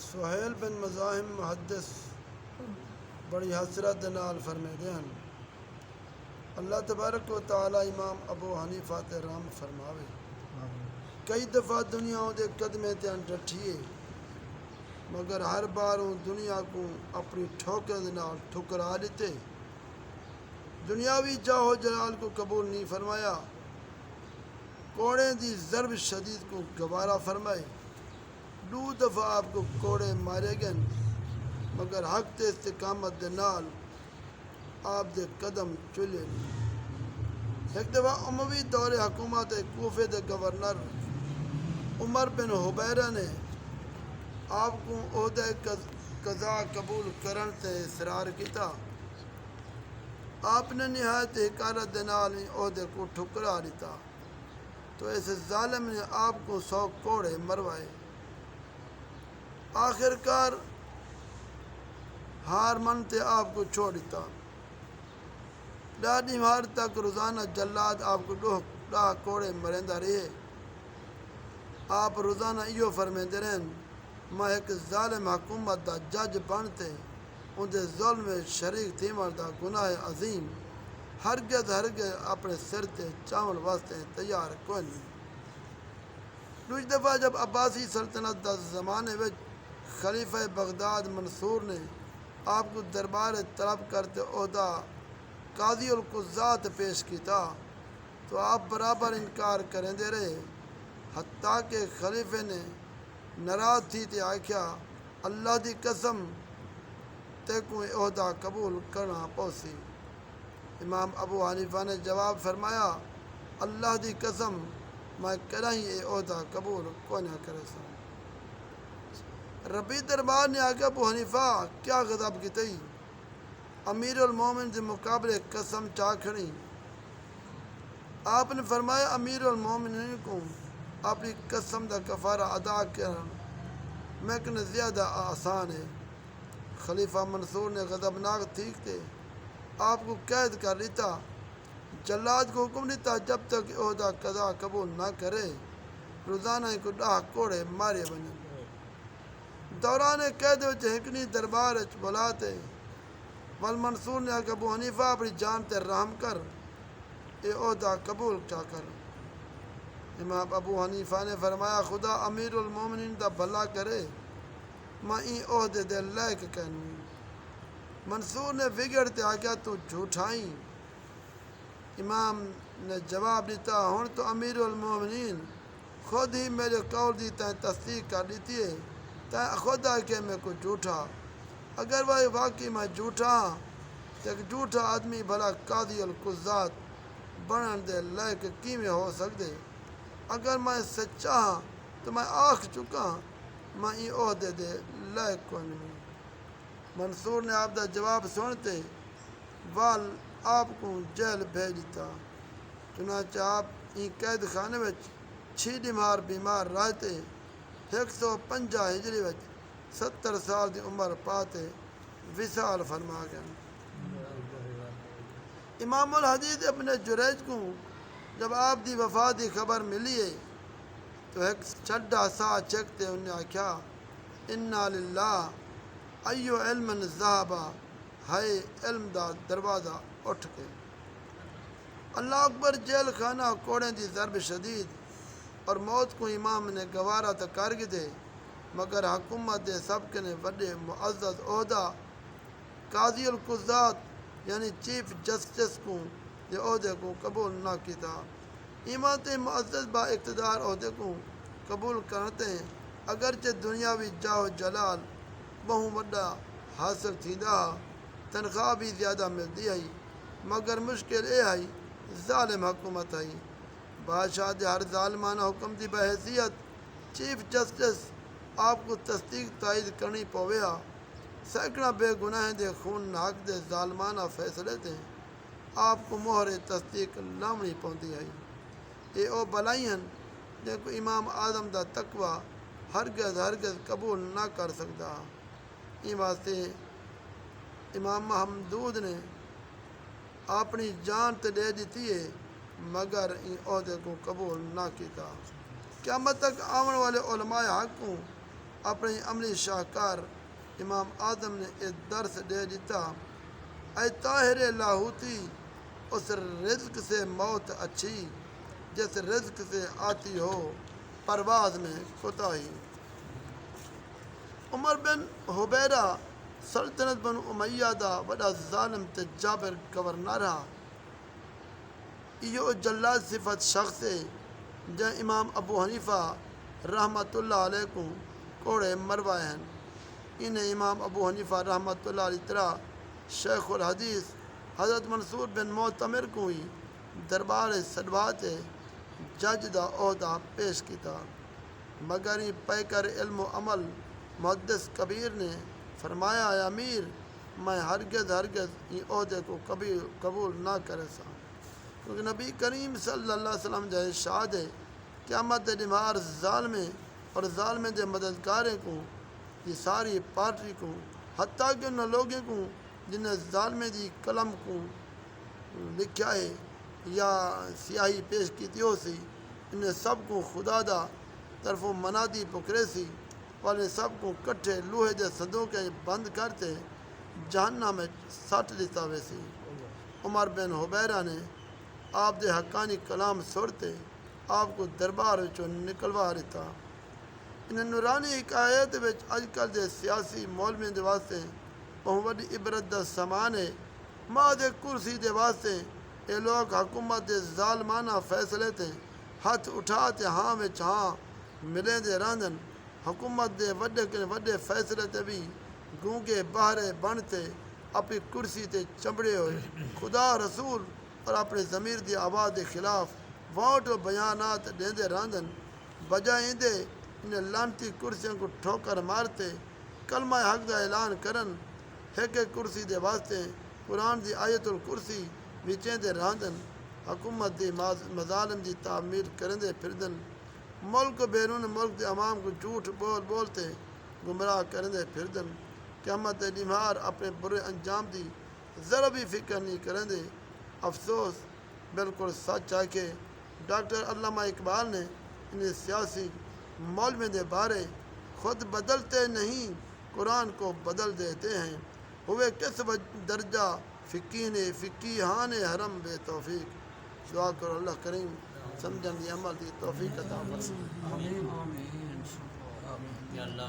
سہیل بن مزاحم محدث بڑی حسرت نال فرمیندے ہیں اللہ تبارک و تعالی امام ابو حنیفہ تے رحم فرماوے کئی دفعہ دنیا دے قدمے تے ڈٹھیے مگر ہر بار دنیا کو اپنی ٹھوکر دے نال ٹھکرا دیتے دنیاوی جاہو جلال کو قبول نہیں فرمایا کوڑے دی ضرب شدید کو گوارا فرمائے 2 دفعہ آپ کو کوڑے مارے گئے مگر حق تے استقامت دے نال آپ دے قدم چلے ایک دفعہ اموی دور حکومت کوفے دے گورنر عمر بن حبیرہ نے آپ کو عہدہ قضا قبول کرن تے اصرار کیتا آپ نے نہایت حکارت دے نال عہدے کو ٹھکرا دیتا تو اس ظالم نے آپ کو 100 کوڑے مروائے آخرکار ہار منتے آپ کو چھوڑ دیتا ڈاڈی مار تک روزانہ جلاد آپ کو 2 کوڑے مریندا رہے آپ روزانہ ایو فرمیندے رہن میں ایک ظالم حکومت دا جج بنتے اندے ظلم میں شریک تھیمر دا گناہ عظیم ہرگز اپنے سر تے چاول واسطے تیار کوئی نہیں دوسری دفعہ جب عباسی سلطنت دا زمانے وچ خلیفہ بغداد منصور نے آپ کو دربار طلب کرتے عہدہ قاضی القضات پیش کیتا تو آپ برابر انکار کریندے رہے حتیٰ کہ خلیفے نے ناراض تھی تے آکھیا اللہ دی قسم تے کوئی عہدہ قبول کرنا پوسی امام ابو حنیفہ نے جواب فرمایا اللہ دی قسم میں کدی یہ عہدہ قبول کوئی نہ کرے سا ربی دربار نے آکھیا ابو حنیفہ کیا غضب کیتی امیر المومن دے مقابلے قسم چا کھڑی آپ نے فرمایا امیر المومنین کو اپنی قسم دا کفارہ ادا کرنا میں کنے زیادہ آسان ہے خلیفہ منصور نے غضبناک ٹھیک تھے آپ کو قید کر لیتا جلاد کو حکم دیتا جب تک عہدہ قضا قبول نہ کرے روزانہ کو 10 کوڑے مارے بنے دوران قید وچ ہکنی دربار وچ بلاتے ول منصور نے آکھا ابو حنیفہ اپنی جان تے رحم کر اے عہدہ قبول کیا کر امام ابو حنیفہ نے فرمایا خدا امیر المومنین دا بھلا کرے میں این عہدے دے لائق کہنوں منصور نے وگڑتے آگیا تو جھوٹائیں امام نے جواب دیتا ہن تو امیر المومنین خود ہی میرے قول دی تائیں تصدیق کر دیتی ہے تائیں خود آکے میں کو جھوٹا اگر وہ واقعی میں جھوٹا ہاں تو ایک جھوٹا آدمی بھلا قاضی القضات بنن دے لائق کیویں ہو سکدے اگر میں سچا ہاں تو میں آکھ چکا میں این عہدے دے لائق کوئی نہیں منصور نے آپ دا جواب سنتے وال آپ کو جیل بھیج دیتا چنانچہ آپ این قید خانے وچ 6 ڈیمار بیمار رہتے 150 ہجری وچ 70 سال دی عمر پاتے وصال فرما گئے امام الحدیث اپنے جریج کو جب آپ دی وفات دی خبر ملی ہے تو ایک چھڈا سا چکتے انہیں آکھیا انا للہ ایو علم ذہبا ہائے علم دا دروازہ اٹھ کے اللہ اکبر جیل خانہ کوڑے دی ضرب شدید اور موت کو امام نے گوارا تو کر دے مگر حکومت دے سب کے نے وڈے معزز عہدہ قاضی القضات یعنی چیف جسٹس کو یہ عہدے کو قبول نہ کیتا امامت معزز با اقتدار عہدے کو قبول کرتے ہیں اگرچہ دنیاوی جاہ جلال بہوں وڈا حاصل تھیندا تنخواہ بھی زیادہ ملتی ہے مگر مشکل یہ ہے ظالم حکومت ہے بادشاہ دے ہر ظالمانہ حکم دی بحیثیت چیف جسٹس آپ کو تصدیق تائید کرنی پویا سینکڑا بے گناہ دے خون ناک دے ظالمانہ فیصلے دے آپ کو مہر تصدیق لامنی پوندی ہے یہ او بلائی ہیں جن کو امام اعظم دا تقوی ہرگز قبول نہ کر سکتا این واسطے امام محمود نے اپنی جان تے دے دیتی ہے مگر این عہدے کو قبول نہ کیتا قیامت تک آون والے علماء حق کو اپنے عملی شاہکار امام اعظم نے ایک درس دے دیتا، اے طاہر لاہوتی، اس رزق سے موت اچھی جس رزق سے آتی ہو پرواز میں کوتاہی۔ عمر بن حبیرہ سلطنت بن امیہ دا وڈا ظالم تے جابر گورنر رہا۔ یہ جلاد صفت شخص ہے جہاں امام ابو حنیفہ رحمۃ اللہ علیہ کو کوڑے مروائے ہیں۔ انہیں امام ابو حنیفہ رحمۃ اللہ علیہ طرح شیخ الحدیث حضرت منصور بن معتمر کو ہی دربار صدوات جج دا عہدہ پیش کیتا، مگر ہی پیکر علم و عمل محدث کبیر نے فرمایا، اے امیر، میں ہرگز یہ عہدے کو کبھی قبول نہ کرے سا، کیونکہ نبی کریم صلی اللہ علیہ وسلم جو ارشاد ہے، قیامت نمار ظالمیں اور ظالمیں دے مددگاریں کو، یہ ساری پارٹی کو، حتیٰ کہ ان لوگوں کو جنہیں ظالمیں دی قلم کو لکھا ہے یا سیاہی پیش کی ہو سی، انہیں سب کو خدا دا طرف منادی پکرے سی، والے سب کو کٹھے لوہے دے صندوق بند کرتے جہنم میں سٹ دیتا ویسی۔ عمر بن حبیرہ نے آپ دے حقانی کلام سنتے آپ کو دربار وچوں نکلوا دیتا۔ انہیں نورانی حکایت وچ اج کل دے سیاسی مولویاں دے واسطے بہت وڈی عبرت دا سامان ہے۔ ماں دے کرسی دے واسطے اے لوگ حکومت دے ظالمانہ فیصلے تے ہاتھ اٹھا تے ہاں وچ ہاں ملیں دے راندن، حکومت دے وڈے فیصلے تے بھی گونگے بہرے بنتے اپنی کرسی تے چمڑے ہوئے خدا رسول اور اپنے ضمیر دی آواز دے خلاف ووٹ و بیانات دیندے راندن، بجائے دے انہیں لانتی کرسیوں کو ٹھوکر مارتے کلمہ حق دا اعلان کرن، ایک کرسی دے واسطے قرآن دی آیت الکرسی وچیں دے راندن، حکومت دی مظالم دی تعمیر کرندے پھردن، ملک و بیرون ملک دے عوام کو جھوٹ بولتے گمراہ کرندے پھردن، قیامت نمار اپنے برے انجام دی ذرا بھی فکر نہیں کرندے۔ افسوس بالکل سچ ہے کہ ڈاکٹر علامہ اقبال نے انہیں سیاسی مولوی دے بارے خود بدلتے نہیں قرآن کو بدل دیتے ہیں، ہوئے کس درجہ فقیہان حرم بے توفیق۔ دعا کرو اللہ کریم سمجھن دی عمل دی توفیق عطا فرمائے۔ آمین آمین یا اللہ